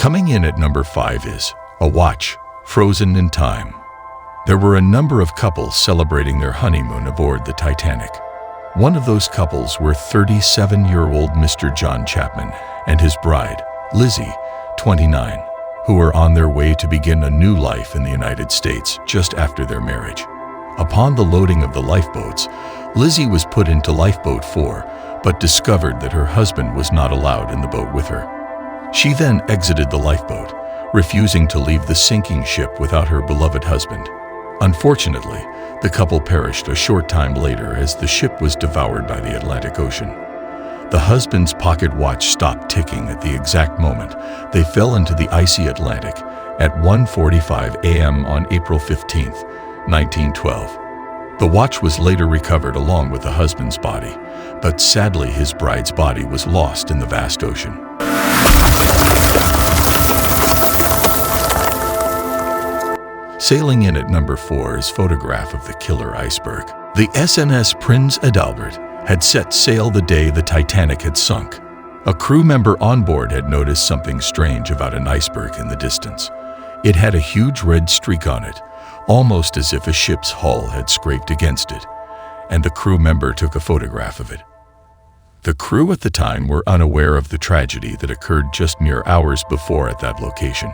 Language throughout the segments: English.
Coming in at number 5 is a watch frozen in time. There were a number of couples celebrating their honeymoon aboard the Titanic. One of those couples were 37-year-old Mr. John Chapman and his bride, Lizzie, 29, who were on their way to begin a new life in the United States just after their marriage. Upon the loading of the lifeboats, Lizzie was put into Lifeboat 4, but discovered that her husband was not allowed in the boat with her. She then exited the lifeboat, refusing to leave the sinking ship without her beloved husband. Unfortunately, the couple perished a short time later as the ship was devoured by the Atlantic Ocean. The husband's pocket watch stopped ticking at the exact moment they fell into the icy Atlantic at 1:45 a.m. on April 15, 1912. The watch was later recovered along with the husband's body, but sadly his bride's body was lost in the vast ocean. Sailing in at number 4 is photograph of the killer iceberg. The SNS Prince Adalbert had set sail the day the Titanic had sunk. A crew member on board had noticed something strange about an iceberg in the distance. It had a huge red streak on it, almost as if a ship's hull had scraped against it, and the crew member took a photograph of it. The crew at the time were unaware of the tragedy that occurred just mere hours before at that location.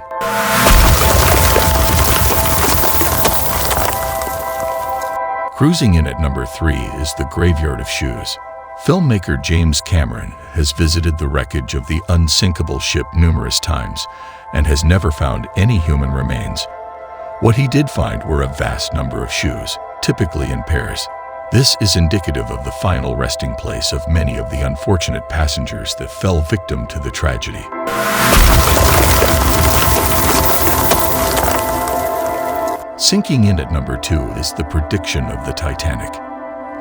Cruising in at number 3 is the Graveyard of Shoes. Filmmaker James Cameron has visited the wreckage of the unsinkable ship numerous times and has never found any human remains. What he did find were a vast number of shoes, typically in pairs. This is indicative of the final resting place of many of the unfortunate passengers that fell victim to the tragedy. Sinking in at number 2 is the prediction of the Titanic.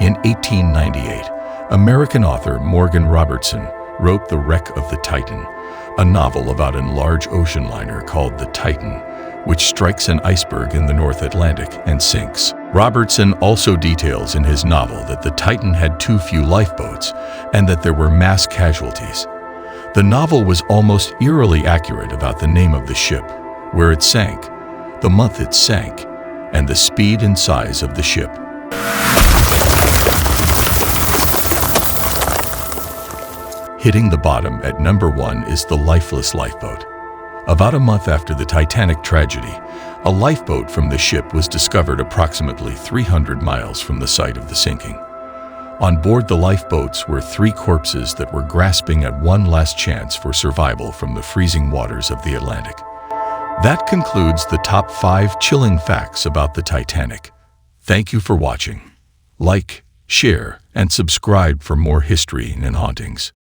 In 1898, American author Morgan Robertson wrote The Wreck of the Titan, a novel about a large ocean liner called the Titan, which strikes an iceberg in the North Atlantic and sinks. Robertson also details in his novel that the Titan had too few lifeboats and that there were mass casualties. The novel was almost eerily accurate about the name of the ship, where it sank, the month it sank, and the speed and size of the ship. Hitting the bottom at number 1 is the lifeless lifeboat. About a month after the Titanic tragedy, a lifeboat from the ship was discovered approximately 300 miles from the site of the sinking. On board the lifeboats were 3 corpses that were grasping at one last chance for survival from the freezing waters of the Atlantic. That concludes the top 5 chilling facts about the Titanic. Thank you for watching. Like, share, and subscribe for more history and hauntings.